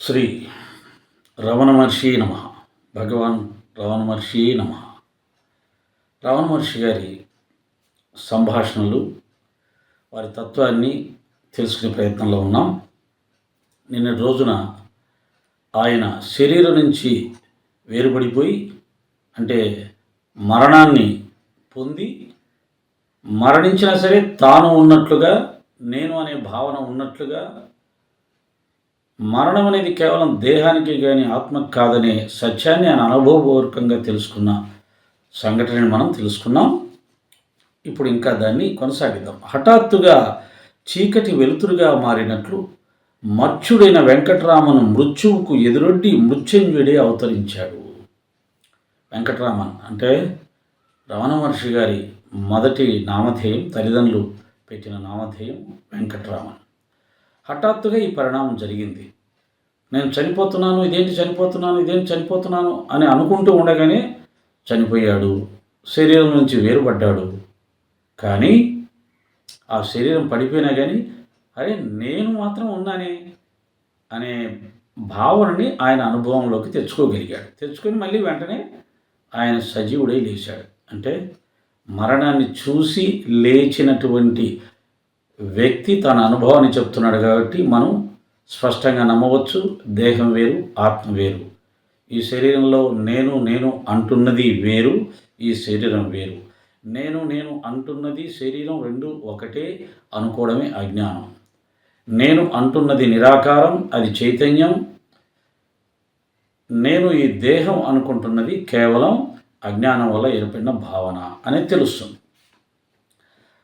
శ్రీ రమణ మహర్షి నమ. భగవాన్ రమణ మహర్షి నమ. రమణ మహర్షి గారి సంభాషణలు, వారి తత్వాన్ని తెలుసుకునే ప్రయత్నంలో ఉన్నాం. నిన్నటి రోజున ఆయన శరీరం నుంచి వేరుపడిపోయి, అంటే మరణాన్ని పొంది, మరణించినా సరే తాను ఉన్నట్లుగా, నేను అనే భావన ఉన్నట్లుగా, మరణం అనేది కేవలం దేహానికి కానీ ఆత్మకు కాదనే సత్యాన్ని ఆయన అనుభవపూర్వకంగా తెలుసుకున్న సంఘటనని మనం తెలుసుకున్నాం. ఇప్పుడు ఇంకా దాన్ని కొనసాగిద్దాం. హఠాత్తుగా చీకటి వెలుతురుగా మారినట్లు మర్త్యుడైన వెంకటరామను మృత్యువుకు ఎదురొడ్డి మృత్యుంజయుడే అవతరించాడు. వెంకటరామన్ అంటే రమణ మహర్షి గారి మొదటి నామధేయం, తల్లిదండ్రులు పెట్టిన నామధేయం వెంకటరామన్. హఠాత్తుగా ఈ పరిణామం జరిగింది. నేను చనిపోతున్నాను, ఇదేంటి చనిపోతున్నాను అని అనుకుంటూ ఉండగానే చనిపోయాడు. శరీరం నుంచి వేరుపడ్డాడు. కానీ ఆ శరీరం పడిపోయినా కానీ అరే నేను మాత్రం ఉన్నానే అనే భావనని ఆయన అనుభవంలోకి తెచ్చుకోగలిగాడు. తెచ్చుకొని మళ్ళీ వెంటనే ఆయన సజీవుడై లేచాడు. అంటే మరణాన్ని చూసి లేచినటువంటి వ్యక్తి తన అనుభవాన్ని చెప్తున్నాడు కాబట్టి మనం స్పష్టంగా నమ్మవచ్చు. దేహం వేరు, ఆత్మ వేరు. ఈ శరీరంలో నేను అంటున్నది వేరు, ఈ శరీరం వేరు. నేను అంటున్నది శరీరం రెండు ఒకటే అనుకోవడమే అజ్ఞానం. నేను అంటున్నది నిరాకారం, అది చైతన్యం. నేను ఈ దేహం అనుకుంటున్నది కేవలం అజ్ఞానం వల్ల ఏర్పడిన భావన అనేది తెలుస్తుంది.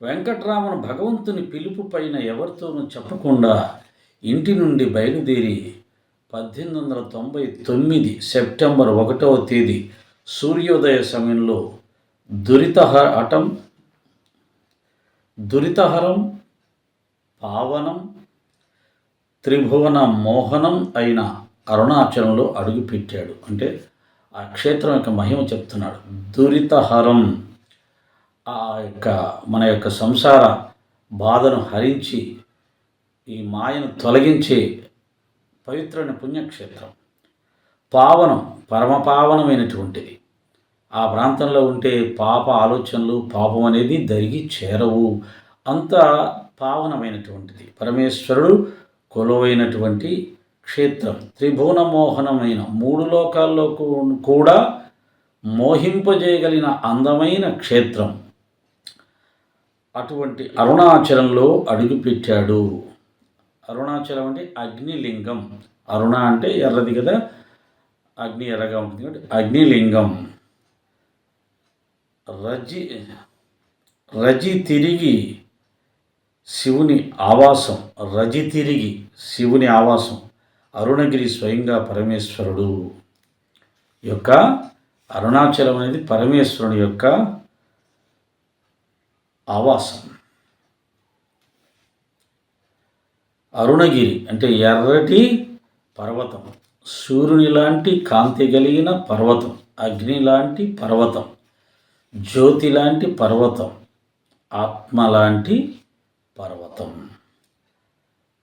వెంకటరామన్ భగవంతుని పిలుపు పైన ఎవరితోనూ చెప్పకుండా ఇంటి నుండి బయలుదేరి 1899 సెప్టెంబర్ 1వ తేదీ సూర్యోదయ సమయంలో దురితహరం పావనం త్రిభువన మోహనం అయిన అరుణాచలంలో అడుగుపెట్టాడు. అంటే ఆ క్షేత్రం యొక్క మహిమ చెప్తున్నాడు. దురితహరం మన యొక్క సంసార బాధను హరించి ఈ మాయను తొలగించే పవిత్రమైన పుణ్యక్షేత్రం. పావనం, పరమపావనమైనటువంటిది. ఆ ప్రాంతంలో ఉంటే పాప ఆలోచనలు, పాపం అనేది దరిగి చేరవు. అంత పావనమైనటువంటిది. పరమేశ్వరుడు కొలువైనటువంటి క్షేత్రం. త్రిభువన మోహనమైన, మూడు లోకాల్లో కూడా మోహింపజేయగలిగిన అందమైన క్షేత్రం. అటువంటి అరుణాచలంలో అడుగుపెట్టాడు. అరుణాచలం అంటే అగ్నిలింగం. అరుణ అంటే ఎర్రది కదా, అగ్ని ఎర్రగా ఉంటుంది కాబట్టి అగ్నిలింగం. రజి తిరిగి శివుని ఆవాసం. శివుని ఆవాసం. అరుణగిరి స్వయంగా పరమేశ్వరుడు యొక్క అరుణాచలం అనేది పరమేశ్వరుని యొక్క ఆవాసం. అరుణగిరి అంటే ఎర్రటి పర్వతం, సూర్యుని లాంటి కాంతి కలిగిన పర్వతం, అగ్ని లాంటి పర్వతం, జ్యోతి లాంటి పర్వతం, ఆత్మ లాంటి పర్వతం.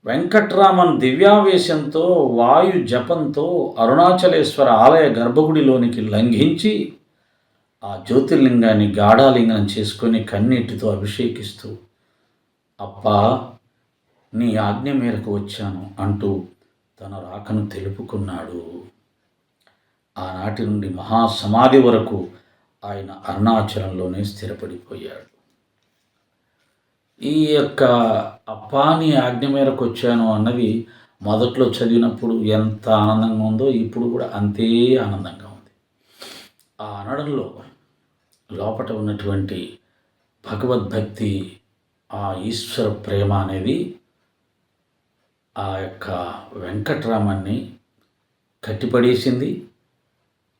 వెంకట్రామన్ దివ్యావేశంతో, వాయు జపంతో అరుణాచలేశ్వర ఆలయ గర్భగుడిలోనికి లంఘించి ఆ జ్యోతిర్లింగాన్ని గాఢాలింగనం చేసుకొని కన్నీటితో అభిషేకిస్తూ, అప్పా నీ ఆజ్ఞ మేరకు వచ్చాను అంటూ తన రాకను తెలుపుకున్నాడు. ఆనాటి నుండి మహాసమాధి వరకు ఆయన అరుణాచలంలోనే స్థిరపడిపోయాడు. ఈ యొక్క అప్పా నీ ఆజ్ఞ మేరకు వచ్చాను అన్నది మొదట్లో చదివినప్పుడు ఎంత ఆనందంగా ఉందో ఇప్పుడు కూడా అంతే ఆనందంగా ఉంది. ఆ అనడంలో లోపట ఉన్నటువంటి భగవద్భక్తి, ఆ ఈశ్వర ప్రేమ అనేది ఆ యొక్క వెంకటరామన్ని కట్టిపడేసింది.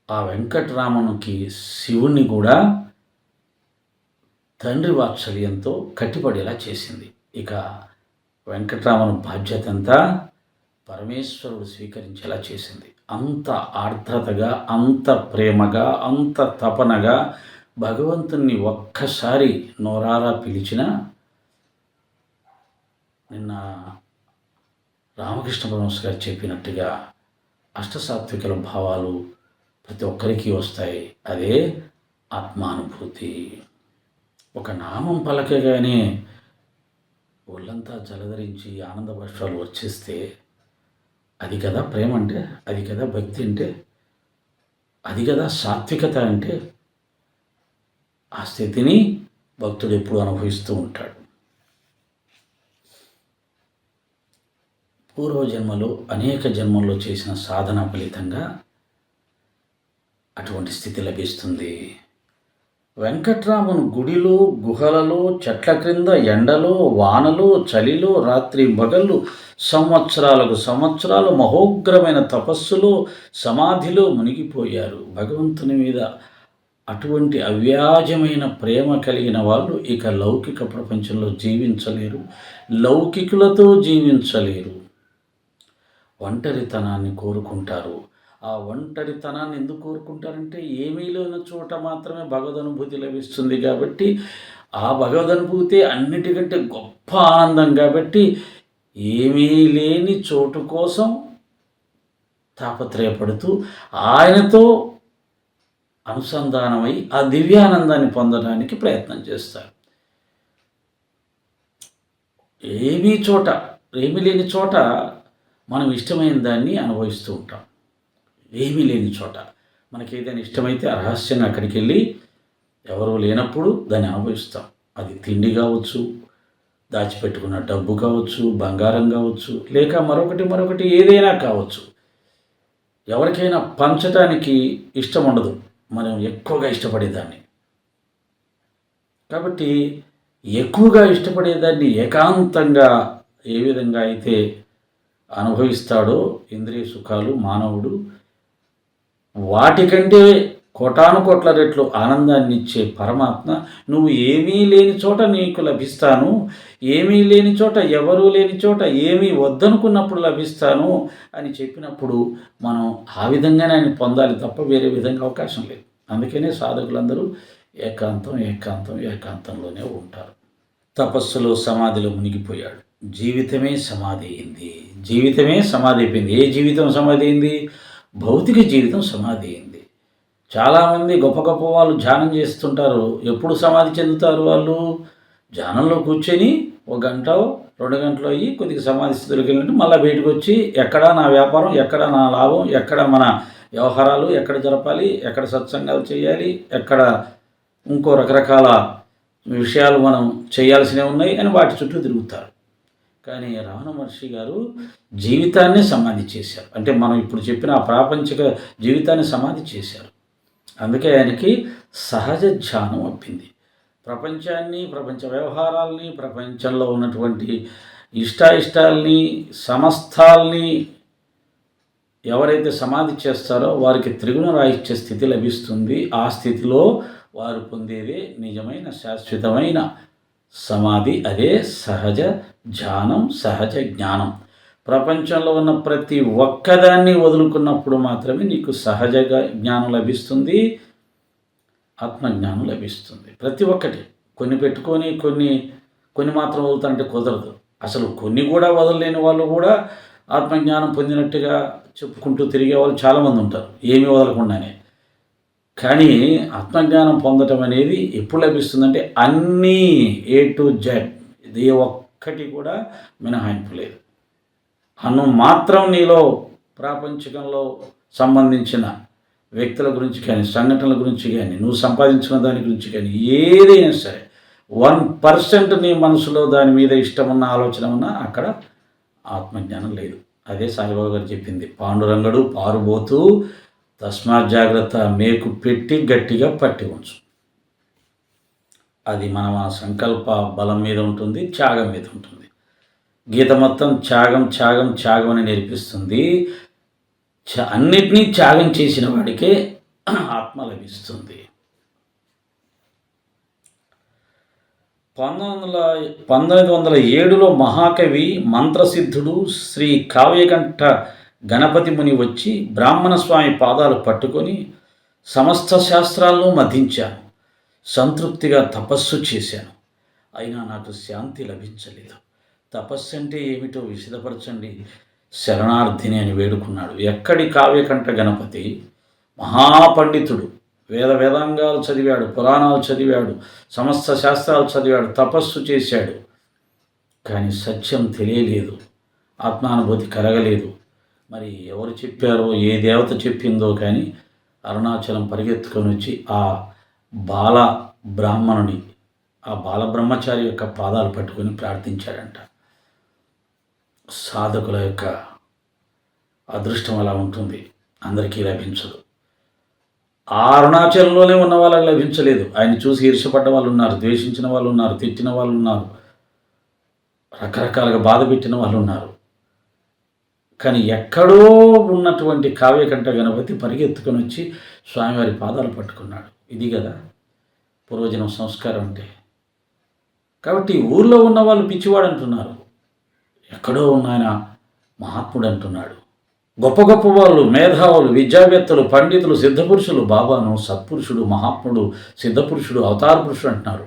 ఆ వెంకటరామనుకి శివుణ్ణి కూడా తండ్రి వాత్సల్యంతో కట్టిపడేలా చేసింది. ఇక వెంకటరామను బాధ్యత అంతా పరమేశ్వరుడు స్వీకరించేలా చేసింది. అంత ఆర్ద్రతగా, అంత ప్రేమగా, అంత తపనగా భగవంతుణ్ణి ఒక్కసారి నోరారా పిలిచిన నిన్న రామకృష్ణ పరమహంస గారు చెప్పినట్టుగా అష్టసాత్వికల భావాలు ప్రతి ఒక్కరికి వస్తాయి. అదే ఆత్మానుభూతి. ఒక నామం పలకగానే ఒళ్ళంతా జలధరించి ఆనంద బాష్పాలు వచ్చేస్తే అది కదా ప్రేమ అంటే, అది కదా భక్తి అంటే, అది కదా సాత్వికత అంటే. ఆ స్థితిని భక్తుడు ఎప్పుడు అనుభవిస్తూ ఉంటాడు. పూర్వజన్మలో అనేక జన్మల్లో చేసిన సాధన ఫలితంగా అటువంటి స్థితి లభిస్తుంది. వెంకట్రామన్ గుడిలో, గుహలలో, చెట్ల క్రింద, ఎండలో, వానలో, చలిలో, రాత్రి పగళ్ళు, సంవత్సరాలకు సంవత్సరాలు మహోగ్రమైన తపస్సులో, సమాధిలో మునిగిపోయారు. భగవంతుని మీద అటువంటి అవ్యాజమైన ప్రేమ కలిగిన వాళ్ళు ఇక లౌకిక ప్రపంచంలో జీవించలేరు, లౌకికులతో జీవించలేరు. ఒంటరితనాన్ని కోరుకుంటారు. ఆ ఒంటరితనాన్ని ఎందుకు కోరుకుంటారంటే ఏమీ లేని చోట మాత్రమే భగవదనుభూతి లభిస్తుంది కాబట్టి, ఆ భగవదనుభూతి అన్నిటికంటే గొప్ప ఆనందం కాబట్టి ఏమీ లేని చోటు కోసం తాపత్రయపడుతూ ఆయనతో అనుసంధానమై ఆ దివ్యానందాన్ని పొందడానికి ప్రయత్నం చేస్తారు. ఏమీ లేని చోట మనం ఇష్టమైన దాన్ని అనుభవిస్తూ ఉంటాం. ఏమీ లేని చోట మనకి ఏదైనా ఇష్టమైతే రహస్యంగా అక్కడికి వెళ్ళి ఎవరూ లేనప్పుడు దాన్ని అనుభవిస్తాం. అది తిండి కావచ్చు, దాచిపెట్టుకున్న డబ్బు కావచ్చు, బంగారం కావచ్చు, లేక మరొకటి ఏదైనా కావచ్చు. ఎవరికైనా పంచటానికి ఇష్టం ఉండదు, మనం ఎక్కువగా ఇష్టపడేదాన్ని. కాబట్టి ఎక్కువగా ఇష్టపడేదాన్ని ఏకాంతంగా ఏ విధంగా అయితే అనుభవిస్తాడో ఇంద్రియ సుఖాలు మానవుడు, వాటికంటే కోటాను కోట్ల రెట్లు ఆనందాన్ని ఇచ్చే పరమాత్మ నువ్వు ఏమీ లేని చోట నీకు లభిస్తాను, ఏమీ లేని చోట, ఎవరూ లేని చోట, ఏమీ వద్దనుకున్నప్పుడు లభిస్తాను అని చెప్పినప్పుడు మనం ఆ విధంగానే ఆయన పొందాలి తప్ప వేరే విధంగా అవకాశం లేదు. అందుకనే సాధకులందరూ ఏకాంతంలోనే ఉంటారు. తపస్సులో సమాధిలో మునిగిపోయాడు. జీవితమే సమాధి అయింది. ఏ జీవితం సమాధి అయింది? భౌతిక జీవితం సమాధి అయింది. చాలామంది గొప్ప గొప్ప వాళ్ళు ధ్యానం చేస్తుంటారు. ఎప్పుడు సమాధి చెందుతారు? వాళ్ళు ధ్యానంలో కూర్చొని 1 గంట 2 గంటలు అయ్యి కొద్దిగా సమాధి స్థితిలోకి వెళ్ళినట్టు మళ్ళీ బయటకు వచ్చి ఎక్కడ నా వ్యాపారం, ఎక్కడ నా లాభం, ఎక్కడ మన వ్యవహారాలు ఎక్కడ జరపాలి, ఎక్కడ సత్సంగాలు చేయాలి, ఎక్కడ ఇంకో రకరకాల విషయాలు మనం చేయాల్సినవి ఉన్నాయి అని వాటి చుట్టూ తిరుగుతారు. కానీ రమణ మహర్షి గారు జీవితాన్ని సమాధి చేశారు. అంటే మనం ఇప్పుడు చెప్పిన ఆ ప్రాపంచిక జీవితాన్ని సమాధి చేశారు. అందుకే ఆయనకి సహజ ధ్యానం అప్పింది. ప్రపంచాన్ని, ప్రపంచ వ్యవహారాల్ని, ప్రపంచంలో ఉన్నటువంటి ఇష్టాయిష్టాల్ని, సమస్తాల్ని ఎవరైతే సమాధి చేస్తారో వారికి త్రిగుణ రాహిత్య స్థితి లభిస్తుంది. ఆ స్థితిలో వారు పొందేదే నిజమైన శాశ్వతమైన సమాధి. అదే సహజ ధ్యానం, సహజ జ్ఞానం. ప్రపంచంలో ఉన్న ప్రతి ఒక్కదాన్ని వదులుకున్నప్పుడు మాత్రమే నీకు సహజగా జ్ఞానం లభిస్తుంది, ఆత్మజ్ఞానం లభిస్తుంది. ప్రతి ఒక్కటి కొన్ని పెట్టుకొని కొన్ని మాత్రం వదులుతానంటే కుదరదు. అసలు కొన్ని కూడా వదలలేని వాళ్ళు కూడా ఆత్మజ్ఞానం పొందినట్టుగా చెప్పుకుంటూ తిరిగే వాళ్ళు చాలామంది ఉంటారు, ఏమీ వదలకుండానే. కానీ ఆత్మజ్ఞానం పొందటం అనేది ఎప్పుడు లభిస్తుందంటే అన్నీ A to Z, ఏ ఒక్కటి కూడా మినహాయింపు లేదు. అను మాత్రం నీలో ప్రాపంచికంలో సంబంధించిన వ్యక్తుల గురించి కానీ, సంఘటనల గురించి కానీ, నువ్వు సంపాదించిన దాని గురించి కానీ ఏదైనా సరే 1% నీ మనసులో దాని మీద ఇష్టం ఉన్న ఆలోచన ఉన్నా అక్కడ ఆత్మజ్ఞానం లేదు. అదే సాయిబాబా గారు చెప్పింది, పాండురంగడు పారుబోతూ తస్మాత్ జాగ్రత్త, మేకు పెట్టి గట్టిగా పట్టి ఉంచు. అది మన సంకల్ప బలం మీద ఉంటుంది, త్యాగం మీద ఉంటుంది. గీత మొత్తం త్యాగం అని నేర్పిస్తుంది. అన్నిటినీ త్యాగం చేసిన వాడికే ఆత్మ లభిస్తుంది. 1907లో మహాకవి మంత్రసిద్ధుడు శ్రీ కావ్యకంఠ గణపతి ముని వచ్చి బ్రాహ్మణ స్వామి పాదాలు పట్టుకొని సమస్త శాస్త్రాలను మధించాను, సంతృప్తిగా తపస్సు చేశాను, అయినా నాకు శాంతి లభించలేదు. తపస్సు అంటే ఏమిటో విశదపరచండి, శరణార్థిని అని వేడుకున్నాడు. ఎక్కడి కావ్యకంఠ గణపతి మహాపండితుడు, వేదాంగాలు చదివాడు, పురాణాలు చదివాడు, సమస్త శాస్త్రాలు చదివాడు, తపస్సు చేశాడు. కానీ సత్యం తెలియలేదు, ఆత్మానుభూతి కలగలేదు. మరి ఎవరు చెప్పారో, ఏ దేవత చెప్పిందో కానీ అరుణాచలం పరిగెత్తుకొని వచ్చి ఆ బాల బ్రాహ్మణుని, ఆ బాలబ్రహ్మచారి యొక్క పాదాలు పట్టుకొని ప్రార్థించాడంట. సాధకుల యొక్క అదృష్టం అలా ఉంటుంది, అందరికీ లభించదు. ఆ అరుణాచలంలోనే ఉన్న వాళ్ళకి లభించలేదు. ఆయన చూసి ఈర్ష్యపడ్డ వాళ్ళు ఉన్నారు, ద్వేషించిన వాళ్ళు ఉన్నారు, తిట్టిన వాళ్ళు ఉన్నారు, రకరకాలుగా బాధ పెట్టిన వాళ్ళు ఉన్నారు. కానీ ఎక్కడో ఉన్నటువంటి కావ్యకంఠ గణపతి పరిగెత్తుకొని వచ్చి స్వామివారి పాదాలు పట్టుకున్నాడు. ఇది కదా పూర్వజనం సంస్కారం అంటే. కాబట్టి ఊర్లో ఉన్న వాళ్ళు పిచ్చివాడు అంటున్నారు, ఎక్కడో ఉన్న ఆయన మహాత్ముడు అంటున్నాడు. గొప్ప గొప్ప వాళ్ళు, మేధావులు, విద్యావేత్తలు, పండితులు, సిద్ధపురుషులు బాబాను సత్పురుషుడు, మహాత్ముడు, సిద్ధపురుషుడు, అవతార పురుషుడు అంటున్నారు.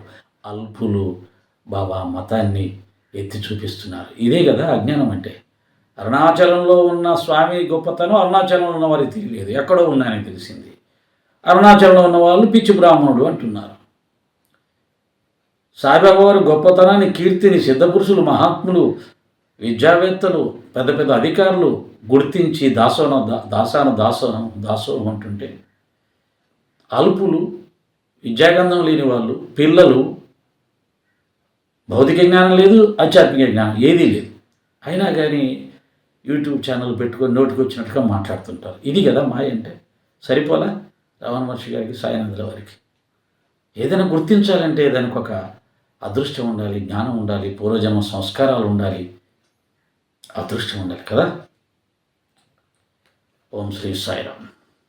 అల్పులు బాబా మతాన్ని ఎత్తి చూపిస్తున్నారు. ఇదే కదా అజ్ఞానం అంటే. అరుణాచలంలో ఉన్న స్వామి గొప్పతనం అరుణాచలంలో ఉన్న వారికి తెలియలేదు, ఎక్కడో ఉన్నాయని తెలిసింది. అరుణాచలంలో ఉన్న వాళ్ళు పిచ్చి బ్రాహ్మణుడు అంటున్నారు. సాయిబాబా వారి గొప్పతనాన్ని, కీర్తిని సిద్ధపురుషులు, మహాత్ములు, విద్యావేత్తలు, పెద్ద పెద్ద అధికారులు గుర్తించి దాసోహం అంటుంటే, అల్పులు, విద్యాగంధం లేని వాళ్ళు, పిల్లలు, భౌతిక జ్ఞానం లేదు, ఆధ్యాత్మిక జ్ఞానం ఏదీ లేదు, అయినా కానీ యూట్యూబ్ ఛానల్ పెట్టుకొని నోటికి వచ్చినట్టుగా మాట్లాడుతుంటారు. ఇది కదా మాయ అంటే. సరిపోలా రమణ మహర్షి గారికి, సాయినాథుల వారికి. ఏదైనా గుర్తించాలంటే దానికి ఒక అదృష్టం ఉండాలి, జ్ఞానం ఉండాలి, పూర్వజన్మ సంస్కారాలు ఉండాలి, అదృష్టం ఉండాలి కదా. ఓం శ్రీ సాయిరామ్.